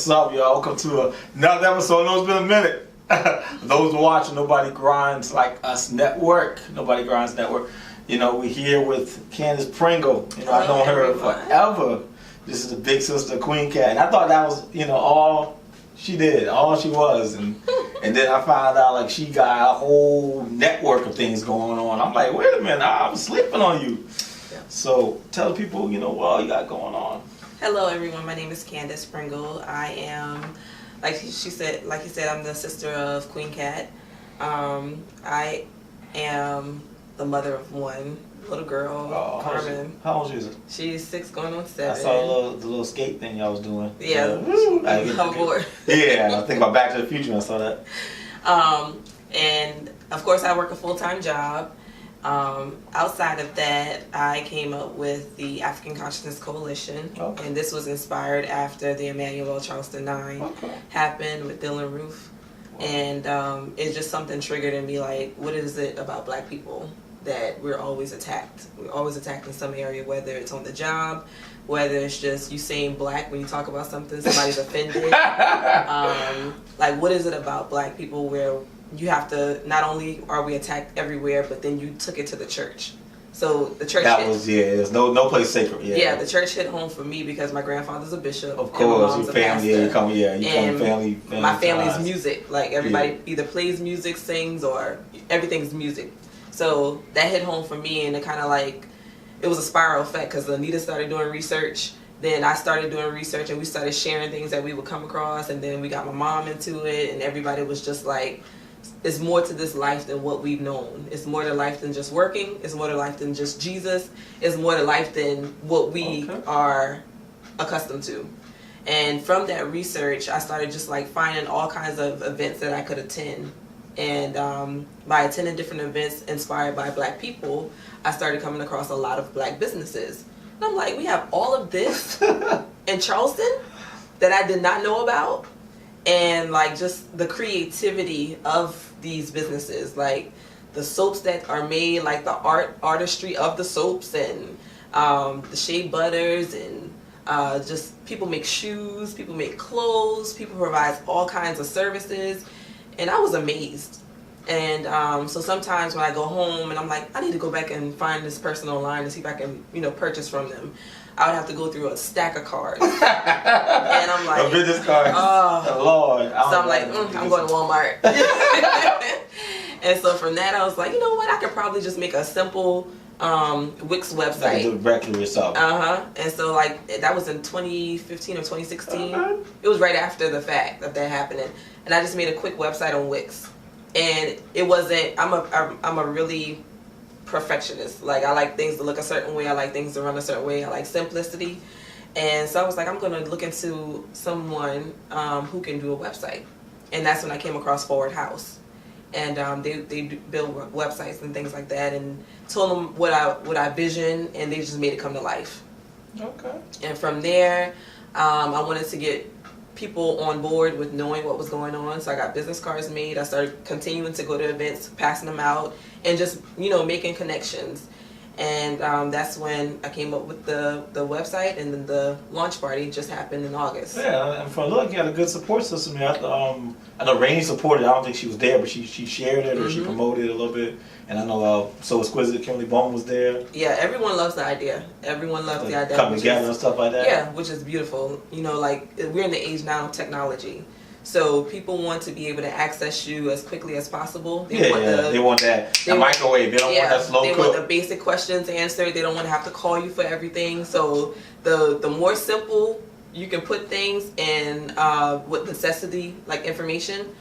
What's up, y'all? Welcome to another episode. I know it's been a minute. Those watching Nobody Grinds Like Us Network. Nobody Grinds Network. You know, we're here with Candace Pringle. You know, I've known her forever. This is the big sister, Queen Cat. And I thought that was, you know, all she did, all she was. And then I found out, like, she got a whole network of things going on. I'm like, wait a minute, I was sleeping on you. Yeah. So tell the people, you know, what all you got going on. Hello, everyone. My name is Candace Pringle. I am, like you said, I'm the sister of Queen Cat. I am the mother of one little girl, Carmen. How old is she? She's 6 going on 7. I saw the little skate thing y'all was doing. Yeah, board. Yeah, I think about Back to the Future when I saw that. And of course, I work a full-time job. Outside of that, I came up with the African Consciousness Coalition, and this was inspired after the Emmanuel Charleston 9 happened with Dylan Roof, and it's just something triggered in me, like, what is it about Black people that we're always attacked? We're always attacked in some area, whether it's on the job, whether it's just you saying Black when you talk about something, somebody's offended. Like, what is it about Black people where you have to, not only are we attacked everywhere, but then you took it to the church. So the church there's no place sacred. Yeah, the church hit home for me because my grandfather's a bishop. Of course, your family, you come family. My family's music. Like, everybody either plays music, sings, or everything's music. So that hit home for me, and it kind of like, it was a spiral effect because Anita started doing research. Then I started doing research, and we started sharing things that we would come across, and then we got my mom into it, and everybody was just like, it's more to this life than what we've known. It's more to life than just working. It's more to life than just Jesus. It's more to life than what we are accustomed to. And from that research, I started just like finding all kinds of events that I could attend. And by attending different events inspired by Black people, I started coming across a lot of Black businesses. And I'm like, we have all of this in Charleston that I did not know about. And like just the creativity of these businesses, like the soaps that are made, like the artistry of the soaps, and the shea butters, and just people make shoes, people make clothes, people provide all kinds of services, and I was amazed. And so sometimes when I go home and I'm like, I need to go back and find this person online and see if I can, you know, purchase from them, I would have to go through a stack of cards. And I'm like, a business card. Oh, Lord. So I'm like, I'm going to Walmart. And so from that, I was like, you know what? I could probably just make a simple Wix website. Directly yourself. And so like that was in 2015 or 2016. It was right after the fact of that happening. And I just made a quick website on Wix. And it wasn't, I'm a really perfectionist. Like, I like things to look a certain way. I like things to run a certain way. I like simplicity. And so I was like, I'm going to look into someone who can do a website. And that's when I came across Forward House. And they build websites and things like that, and told them what I vision, and they just made it come to life. Okay. And from there, I wanted to get people on board with knowing what was going on, so I got business cards made. I started continuing to go to events, passing them out, and just, you know, making connections. And that's when I came up with the website, and then the launch party just happened in August. Yeah, and for a look, you had a good support system. I know Rainey supported it. I don't think she was there, but she shared it, or she promoted it a little bit. And I know So Exquisite, Kimberly Bowman was there. Yeah, everyone loves the idea. Everyone loves the idea. Come together and stuff like that. Yeah, which is beautiful. You know, like, we're in the age now of technology. So people want to be able to access you as quickly as possible. They want that. The microwave. They don't want that slow cook. They want the basic questions answered. They don't want to have to call you for everything. So the more simple you can put things and with necessity, like information,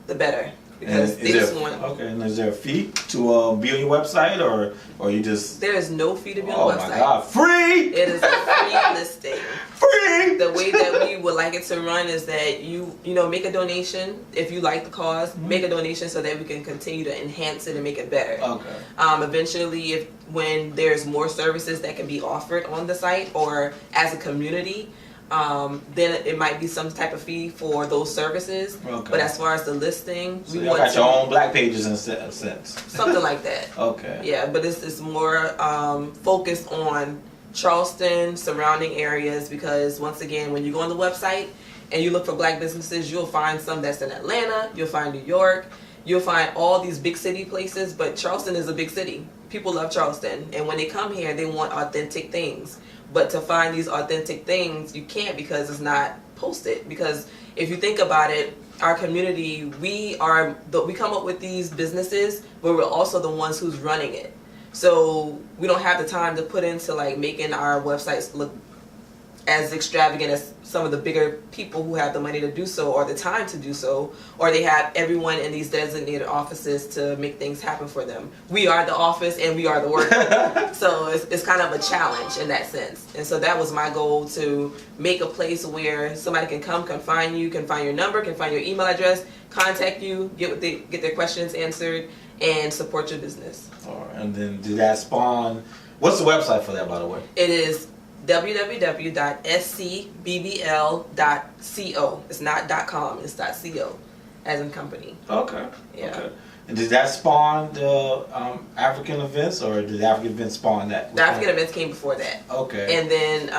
the better. Because they just want. Okay, and is there a fee to be on your website, or you just? There is no fee to be on the website. Oh my God, free! It is a free listing. Free! The way that we would like it to run is that you know, make a donation if you like the cause. Make a donation so that we can continue to enhance it and make it better. Okay. Eventually, when there's more services that can be offered on the site or as a community, then it might be some type of fee for those services. Okay. But as far as the listing, so we want got your own Black pages in a sense. Something like that. Okay. Yeah, but it's more focused on Charleston, surrounding areas, because once again, when you go on the website, and you look for black businesses, you'll find some that's in Atlanta, you'll find New York, you'll find all these big city places, but Charleston is a big city. People love Charleston, and when they come here, they want authentic things. But to find these authentic things, you can't because it's not posted. Because if you think about it, our community, we come up with these businesses, but we're also the ones who's running it. So we don't have the time to put into like making our websites look as extravagant as some of the bigger people who have the money to do so, or the time to do so, or they have everyone in these designated offices to make things happen for them. We are the office and we are the worker. So it's kind of a challenge in that sense. And so that was my goal, to make a place where somebody can come, can find you, can find your number, can find your email address, contact you, get their questions answered, and support your business. All right. And then did that spawn, what's the website for that, by the way? It is www.scbbl.co. It's not .com, it's .co, as in company. Okay. Yeah. Okay. And did that spawn the African events, or did the African events spawn that? The African events came before that. Okay. And then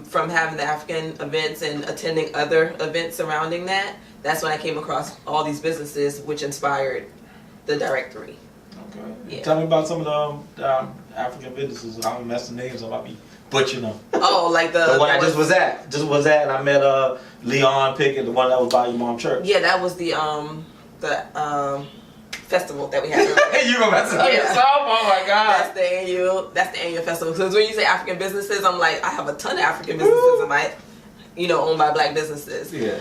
from having the African events and attending other events surrounding that, that's when I came across all these businesses, which inspired the directory. Okay. Yeah. Tell me about some of the African businesses. I don't mess the names up. I'll be butchering them. Oh, like the one I just was at, and I met Leon Pickett, the one that was by your mom's church. Yeah, that was the festival that we had. You gonna mess it up yourself? Oh my God! That's the annual festival. Because when you say African businesses, I'm like, I have a ton of African businesses in my, owned by black businesses. Yeah.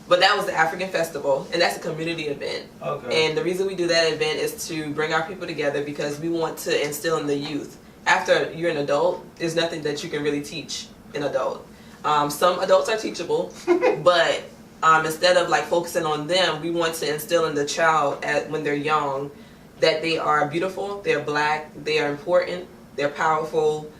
But that was the African festival, and that's a community event. Okay. And the reason we do that event is to bring our people together, because we want to instill in the youth. After you're an adult, there's nothing that you can really teach an adult. Some adults are teachable, but instead of like focusing on them, we want to instill in the child when they're young that they are beautiful, they're black, they are important, they're powerful.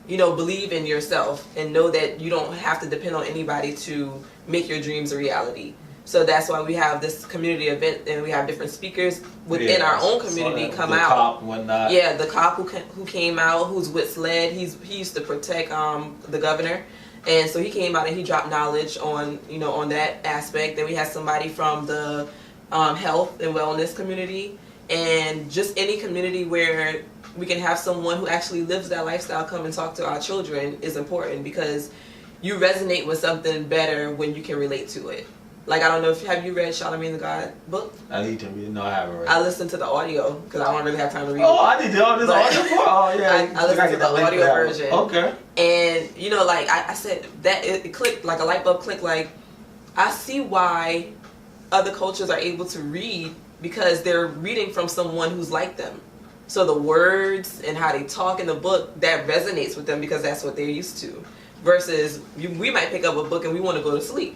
Believe in yourself and know that you don't have to depend on anybody to make your dreams a reality. So that's why we have this community event, and we have different speakers within our own community come out. Cop and whatnot. Yeah, the cop who came out, who's with SLED, he used to protect the governor, and so he came out and he dropped knowledge on on that aspect. Then we had somebody from the health and wellness community, and just any community where we can have someone who actually lives that lifestyle come and talk to our children is important, because you resonate with something better when you can relate to it. Like, I don't know have you read Charlamagne the God book? I need to read. No, I haven't read. I listened to the audio because I don't really have time to read. Oh, I need to this audio. Oh, yeah. I listened to the audio version. Okay. And like I said, that it clicked, like a light bulb clicked. Like, I see why other cultures are able to read, because they're reading from someone who's like them. So the words and how they talk in the book, that resonates with them because that's what they're used to. Versus we might pick up a book and we want to go to sleep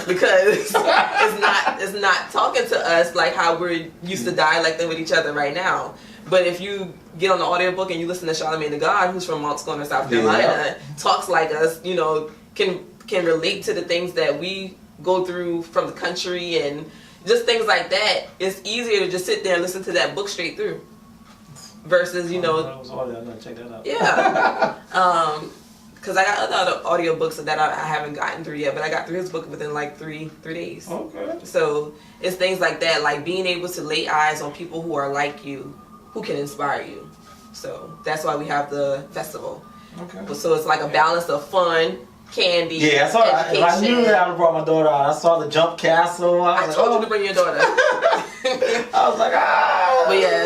because it's not talking to us like how we're used to dialecting with each other right now. But if you get on the audiobook and you listen to Charlamagne the God, who's from Mount Scorner, South Carolina, talks like us, can relate to the things that we go through from the country and just things like that. It's easier to just sit there and listen to that book straight through. Versus, I'm gonna check that out. Yeah. Because I got other audiobooks that I haven't gotten through yet, but I got through his book within like three days. Okay. So it's things like that, like being able to lay eyes on people who are like you, who can inspire you. So that's why we have the festival. Okay. So it's like a balance of fun, candy, yeah, I saw that. If I knew that, I would have brought my daughter out. I saw the jump castle. I told you to bring your daughter. I was like, But yeah,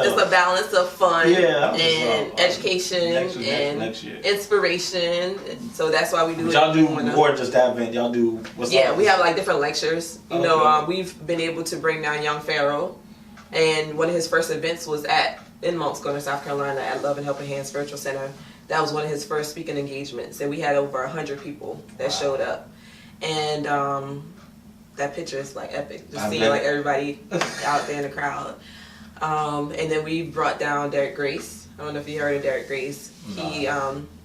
it's a balance of fun and education next year. Inspiration. So that's why we do it. Y'all do more than just that event. Y'all do we have like different lectures. We've been able to bring down young Pharaoh, and one of his first events was in Mount Scorner, South Carolina, at Love and Helping Hands Spiritual Center. That was one of his first speaking engagements, and we had over 100 people that showed up. And that picture is like epic. Just seeing like everybody out there in the crowd. And then we brought down Derek Grace. I don't know if you heard of Derek Grace. No. He,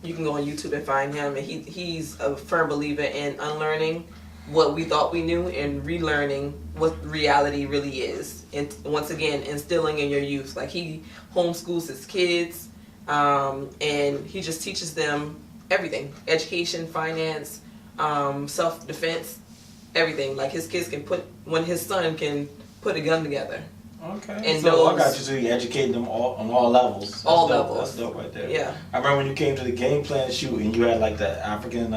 you can go on YouTube and find him, and he's a firm believer in unlearning what we thought we knew and relearning what reality really is. And once again, instilling in your youth. Like, he homeschools his kids, and he just teaches them everything: education, finance, self-defense, everything. Like his kids can when his son can put a gun together. Okay. And so I got you. So you educating them on all levels. That's all dope. levels. That's dope right there. Yeah. I remember when you came to the game plan shoot and you had like the African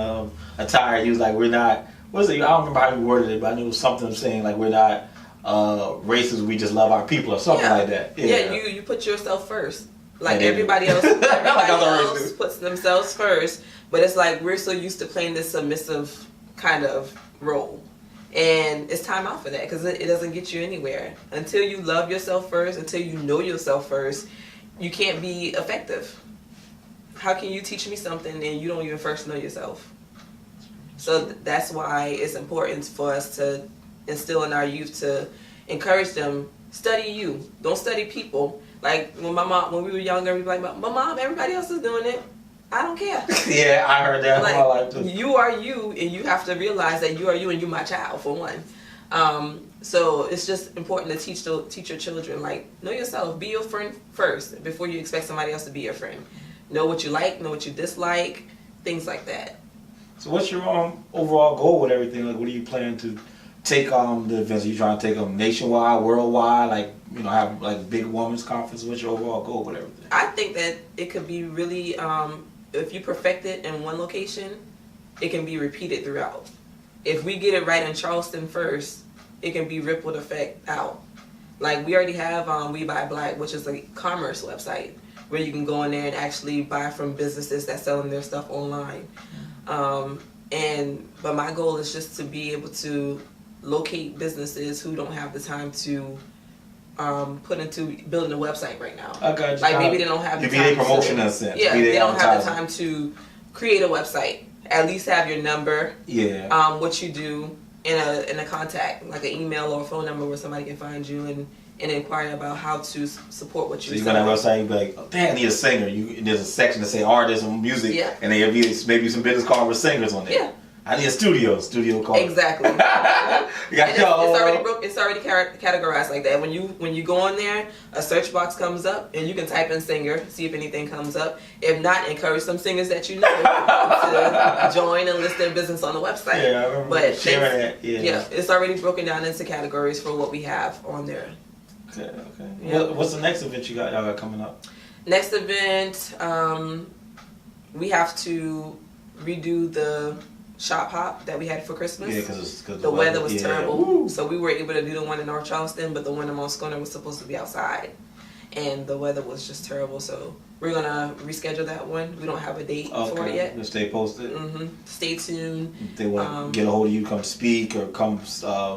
attire. You was like, we're not. What is it? I don't remember how you worded it, but I knew it was something saying like we're not racist. We just love our people or something like that. Yeah. You put yourself first. Like And everybody else, puts themselves first. But it's like we're so used to playing this submissive kind of role. And it's time out for that because it doesn't get you anywhere. Until you love yourself first, until you know yourself first, you can't be effective. How can you teach me something and you don't even first know yourself? So that's why it's important for us to instill in our youth to encourage them, study you. Don't study people. Like when we were younger, we'd be like, my mom, everybody else is doing it. I don't care. Yeah, I heard that like, in my life too. You are you, and you have to realize that you are you, and you're my child for one. So it's just important to teach your children, like, know yourself, be your friend first before you expect somebody else to be your friend. Know what you like, know what you dislike, things like that. So what's your overall goal with everything? Like, what are you planning to take the events? Are you trying to take them nationwide, worldwide? Like, have like big women's conference? What's your overall goal with everything? I think that it could be really, if you perfect it in one location, it can be repeated throughout. If we get it right in Charleston first, it can be rippled effect out. Like we already have We Buy Black, which is a commerce website where you can go in there and actually buy from businesses that's selling their stuff online. But my goal is just to be able to locate businesses who don't have the time to put into building a website right now. Okay, like maybe they don't have the time. Be their promotion in a sense. Yeah, they don't have the time to create a website. At least have your number. Yeah. What you do in a contact, like an email or a phone number where somebody can find you and inquire about how to support what you. So you go on that website, you be like, oh, damn, I need a singer. There's a section that say artists and music, and there'll be maybe some business card with singers on there. Yeah. I need a studio card. Exactly. It's already categorized like that. When you go on there, a search box comes up, and you can type in singer, see if anything comes up. If not, encourage some singers that you know to join and list their business on the website. Yeah, I remember sharing that. Yeah, it's already broken down into categories for what we have on there. Okay. Yeah. What's the next event y'all got coming up? Next event, we have to redo the shop hop that we had for Christmas. Yeah, because the weather was terrible. Woo. So we were able to do the one in North Charleston, but the one in Moscona was supposed to be outside. And the weather was just terrible. So we're going to reschedule that one. We don't have a date for it yet. Stay posted. Mm-hmm. Stay tuned. If they want to get a hold of you, come speak or come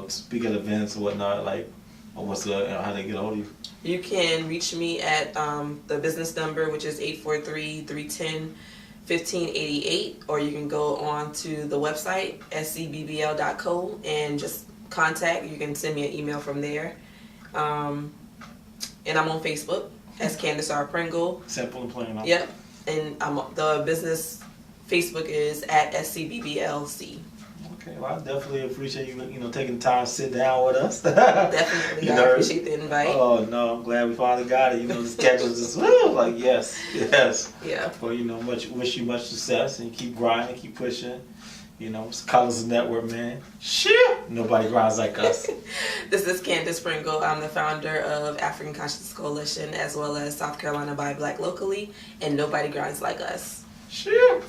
speak at events or whatnot, like, or what's how they get a hold of you? You can reach me at the business number, which is 843-310-1588, or you can go on to the website, SCBBL.co, and just contact. You can send me an email from there. And I'm on Facebook as Candace R. Pringle. Simple and plain. Yep. And the business Facebook is at SCBBLC. Okay, well, I definitely appreciate you, taking the time to sit down with us. Definitely, I appreciate the invite. Oh no, I'm glad we finally got it. The schedule's just like yes. Yeah. Well, wish you much success and keep grinding, keep pushing. It's Colors the Networkman. Shit, nobody grinds like us. This is Candace Pringle. I'm the founder of African Consciousness Coalition, as well as South Carolina Buy Black Locally, and nobody grinds like us. Shit.